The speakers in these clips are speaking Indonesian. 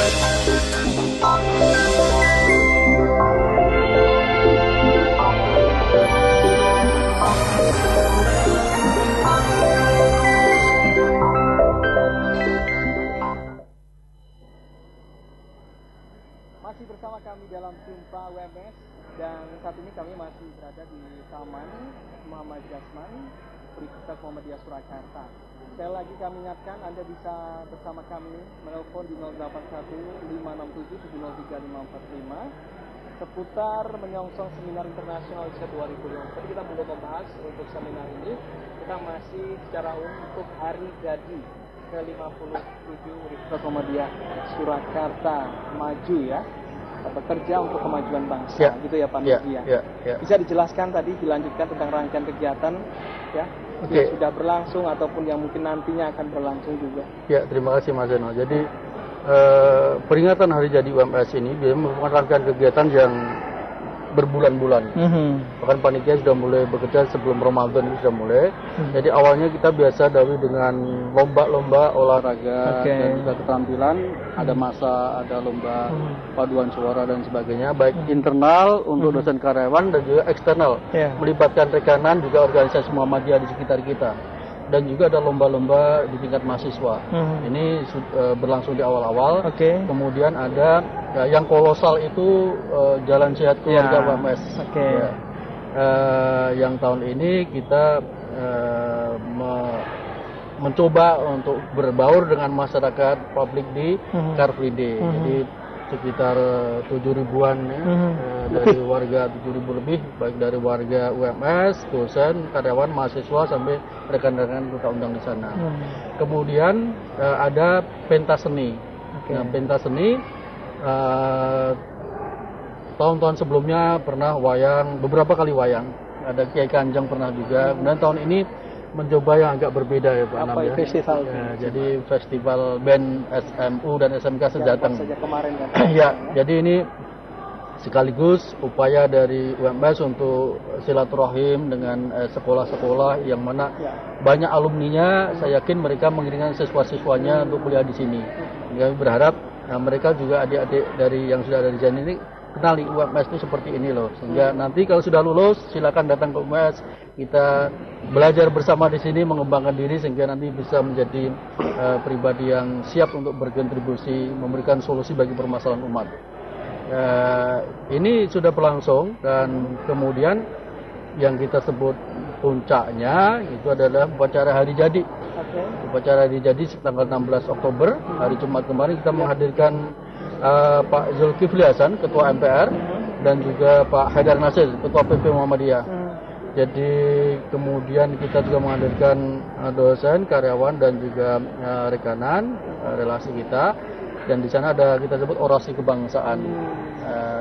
Masih bersama kami dalam Jumpa WMS dan saat ini kami masih berada di Taman Muhammad Jasman, Universitas Muhammadiyah Surakarta. Sekali lagi kami ingatkan Anda bisa bersama kami menelpon di 081 567 703 545 seputar menyongsong Seminar Internasional Indonesia 2020. Tadi kita belum membahas untuk seminar ini, kita masih secara umum untuk Hari Jadi ke-57 Universitas Muhammadiyah Surakarta maju ya, bekerja untuk kemajuan bangsa, gitu ya Pak Nurji ya. Bisa dijelaskan tadi, dilanjutkan tentang rangkaian kegiatan ya, yang sudah berlangsung ataupun yang mungkin nantinya akan berlangsung juga. Ya, terima kasih Mas Zeno. Jadi peringatan Hari Jadi UMS ini dia merupakan rangkaian kegiatan yang berbulan-bulan. Bahkan panitia sudah mulai bekerja sebelum Ramadan itu sudah mulai. Jadi awalnya kita biasa dahulu dengan lomba-lomba olahraga dan juga keterampilan. Ada masa, ada lomba paduan suara dan sebagainya, baik internal untuk dosen karyawan dan juga eksternal, melibatkan rekanan juga organisasi Muhammadiyah di sekitar kita. Dan juga ada lomba-lomba di tingkat mahasiswa. Ini berlangsung di awal-awal. Kemudian ada yang kolosal itu Jalan Sehat Keluarga WMS. Yang tahun ini kita mencoba untuk berbaur dengan masyarakat publik di Car Free Day. Jadi sekitar 7.000-an ya, dari warga 7.000 lebih, baik dari warga UMS, dosen, karyawan, mahasiswa sampai rekan-rekan kita undang di sana. Kemudian ada pentas seni. Nah, pentas seni tahun-tahun sebelumnya pernah wayang, beberapa kali wayang. Ada Kiai Kanjeng pernah juga. Kemudian tahun ini mencoba yang agak berbeda ya Pak Nam ya. Festival? Jadi festival band SMU dan SMK Sejateng. Sejak kemarin kan? Ya, jadi ini sekaligus upaya dari UMS untuk silaturahim dengan sekolah-sekolah yang mana banyak alumninya. Saya yakin mereka mengirimkan siswa-siswanya untuk kuliah di sini. Kami berharap mereka juga adik-adik dari yang sudah ada di sini ini kenali UMS itu seperti ini loh, sehingga nanti kalau sudah lulus silakan datang ke UMS, kita belajar bersama di sini, mengembangkan diri sehingga nanti bisa menjadi pribadi yang siap untuk berkontribusi, memberikan solusi bagi permasalahan umat. Ini sudah berlangsung dan kemudian yang kita sebut puncaknya itu adalah upacara Hari Jadi. Upacara Hari Jadi tanggal 16 Oktober, hari Jumat kemarin kita menghadirkan Pak Zulkifli Hasan, Ketua MPR, dan juga Pak Haidar Nasir, Ketua PP Muhammadiyah. Jadi kemudian kita juga menghadirkan dosen, karyawan, dan juga rekanan relasi kita. Dan di sana ada kita sebut orasi kebangsaan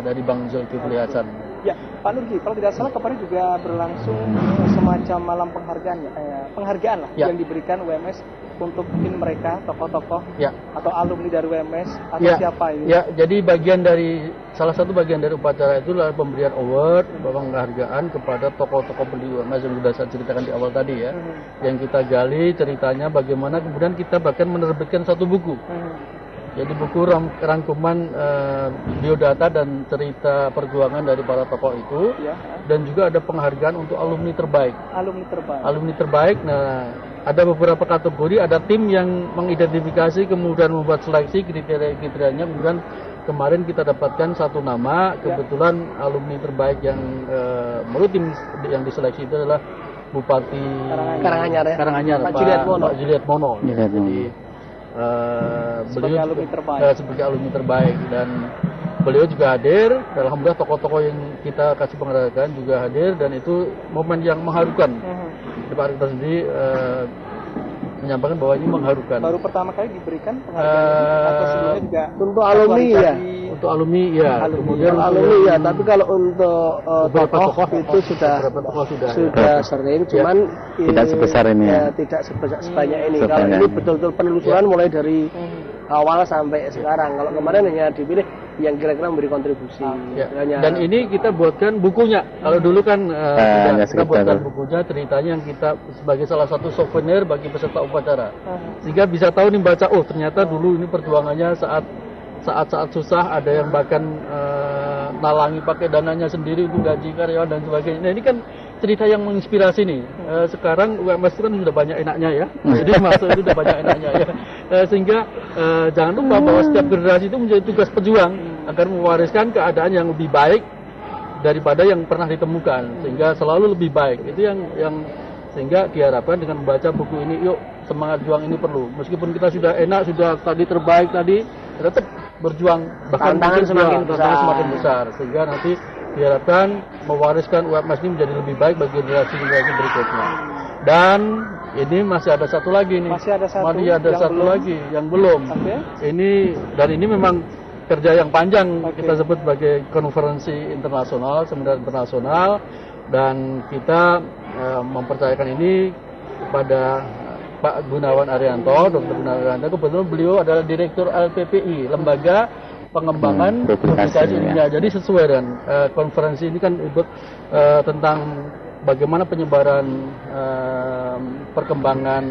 dari Bang Zulkifli Hasan. Ya, Pak Nurji, kalau tidak salah kemarin juga berlangsung semacam malam penghargaan lah yang diberikan UMS untuk mungkin mereka tokoh-tokoh atau alumni dari UMS atau siapa ini? Ya, jadi salah satu bagian dari upacara itu adalah pemberian award, penghargaan kepada tokoh-tokoh pendiri UMS yang sudah saya ceritakan di awal tadi ya. Yang kita gali ceritanya bagaimana kemudian kita bahkan menerbitkan satu buku. Jadi buku rangkuman biodata dan cerita perjuangan dari para tokoh itu, dan juga ada penghargaan untuk alumni terbaik. Alumni terbaik. Nah, ada beberapa kategori, ada tim yang mengidentifikasi kemudian membuat seleksi kriteria-kriterianya. Kemudian kemarin kita dapatkan satu nama, kebetulan alumni terbaik yang menurut tim yang diseleksi itu adalah Bupati Karanganyar, Pak Juliet Mono. Jadi beliau sebagai alumni terbaik dan beliau juga hadir. Alhamdulillah tokoh-tokoh yang kita kasih penghargaan juga hadir dan itu momen yang mengharukan. Pak Rektor sendiri menyampaikan bahwa ini mengharukan. Baru pertama kali diberikan penghargaan atau sebelumnya juga untuk alumni ya? Untuk alumni ya. Kemudian alumni ya, tapi kalau untuk tokoh itu sudah sering, cuman tidak sebesar ini ya? Tidak sebanyak ini. Kalau ini betul-betul penelusuran mulai dari awal sampai sekarang. Kalau kemarin hanya dipilih yang kira-kira memberi kontribusi. Dan ini kita buatkan bukunya. Kalau dulu kan kita buatkan bukunya, ceritanya yang kita sebagai salah satu souvenir bagi peserta upacara. Sehingga bisa tahu nih baca, oh ternyata dulu ini perjuangannya saat saat-saat susah, ada yang bahkan nalangi pakai dananya sendiri untuk gaji karyawan dan sebagainya. Nah, ini kan cerita yang menginspirasi nih. Sekarang UMS itu kan sudah banyak enaknya ya, jadi masuk itu sudah banyak enaknya ya. Sehingga jangan lupa bahwa setiap generasi itu menjadi tugas pejuang agar mewariskan keadaan yang lebih baik daripada yang pernah ditemukan, sehingga selalu lebih baik. Itu yang sehingga diharapkan dengan membaca buku ini, yuk semangat juang ini perlu. Meskipun kita sudah enak, sudah tadi terbaik tadi, tetap berjuang, bahkan tantangan semakin besar, sehingga nanti diharapkan mewariskan UMS ini menjadi lebih baik bagi generasi berikutnya. Dan ini masih ada satu lagi nih, masih ada satu lagi yang belum. Ini memang kerja yang panjang, kita sebut sebagai konferensi internasional, seminar internasional, dan kita mempercayakan ini kepada Pak Gunawan Arianto, Dr. Gunawan Arianto. Kebetulan beliau adalah Direktur LPPI, Lembaga Pengembangan Publikasi Ilmiah. Jadi sesuai dengan konferensi ini kan tentang bagaimana penyebaran perkembangan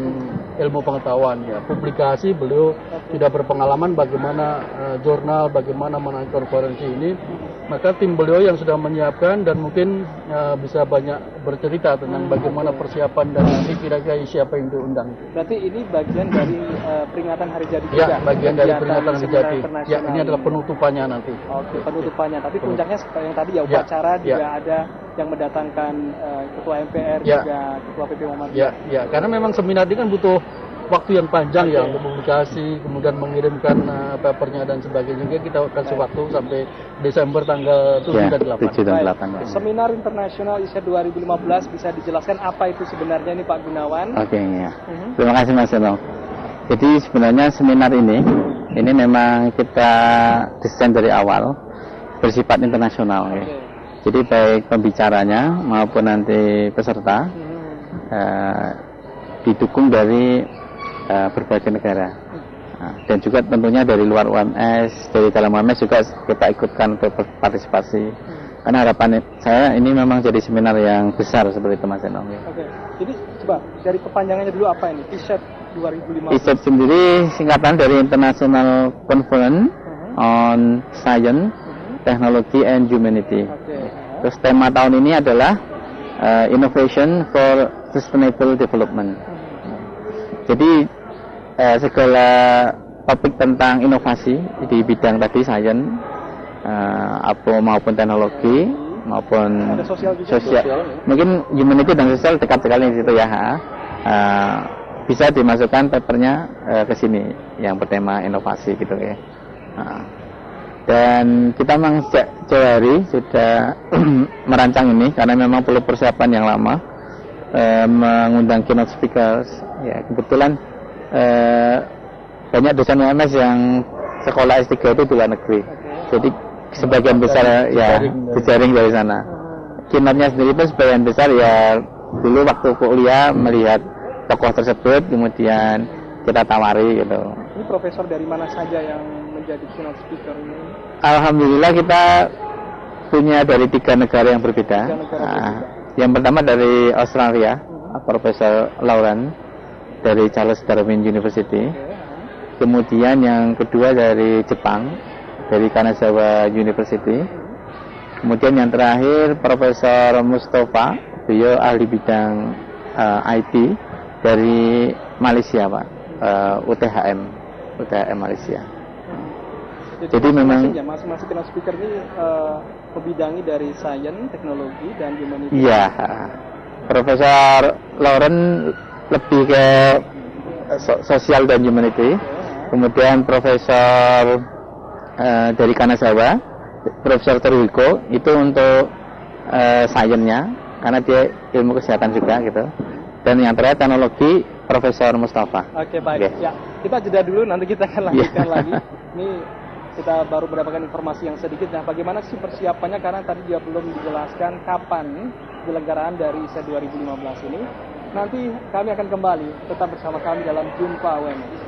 ilmu pengetahuan ya. Publikasi beliau sudah berpengalaman bagaimana jurnal, bagaimana mengenai konferensi ini. Maka tim beliau yang sudah menyiapkan dan mungkin bisa banyak bercerita tentang bagaimana persiapan dan nanti kira-kira siapa yang diundang. Berarti ini bagian dari peringatan Hari Jadi juga? Ya, bagian dari peringatan Hari Jadi. Ya, ini adalah penutupannya nanti. Oke, penutupannya. Tapi puncaknya seperti yang tadi ya, upacara juga ada yang mendatangkan Ketua MPR juga Ketua PP Muhammadiyah. Ya, karena memang seminar ini kan butuh waktu yang panjang ya untuk publikasi, kemudian mengirimkan papernya dan sebagainya. Kita kasih waktu sampai Desember tanggal 7 dan 8. Seminar Internasional ISED 2015 bisa dijelaskan apa itu sebenarnya ini Pak Gunawan? Oke, ya. Terima kasih Mas Eno. Jadi sebenarnya seminar ini memang kita desain dari awal bersifat internasional. Ya. Jadi baik pembicaranya maupun nanti peserta didukung dari berbagai negara, dan juga tentunya dari luar UMS, dari dalam UMS juga kita ikutkan untuk partisipasi. Karena harapan saya ini memang jadi seminar yang besar seperti itu Mas Eno. Oke, jadi coba dari kepanjangannya dulu apa ini? ISED 2015. ISED sendiri singkatan dari International Conference on Science, Technology and Humanity. Terus tema tahun ini adalah Innovation for Sustainable Development. Jadi segala topik tentang inovasi di bidang tadi sains, maupun teknologi, maupun sosial. Mungkin humanity dan sosial dekat sekali di situ ya. Bisa dimasukkan papernya ke sini yang bertema inovasi gitu ya. Dan kita memang sejak jauh hari sudah merancang ini karena memang perlu persiapan yang lama, mengundang keynote speakers. Ya, kebetulan banyak dosen UMS yang sekolah S3 itu di luar negeri. Jadi sebagian besar jejaring dari sana. Keynote-nya sendiri pun sebagian besar ya dulu waktu kuliah melihat tokoh tersebut, kemudian kita tawari gitu. Ini profesor dari mana saja yang menjadi keynote speaker ini? Alhamdulillah kita punya dari 3 negara yang berbeda. Yang pertama dari Australia, Profesor Lauren dari Charles Darwin University. Kemudian yang kedua dari Jepang, dari Kanazawa University. Kemudian yang terakhir Profesor Mustafa, beliau ahli bidang IT dari Malaysia Pak, UTHM Malaysia. Jadi memang masing-masing keynote speaker ini membidangi dari sains, teknologi, dan humanity. Iya, Profesor Lauren lebih ke sosial dan humanity. Kemudian Profesor dari Kanazawa, Profesor Teruhiko itu untuk sainsnya, karena dia ilmu kesehatan juga gitu. Dan yang terakhir teknologi, Profesor Mustafa. Oke, baik. Ya, kita jeda dulu, nanti kita akan lanjutkan lagi. Ini kita baru mendapatkan informasi yang sedikit. Nah, bagaimana sih persiapannya? Karena tadi dia belum dijelaskan kapan penyelenggaraan dari ISED 2015 ini. Nanti kami akan kembali, tetap bersama kami dalam Jumpa UMS.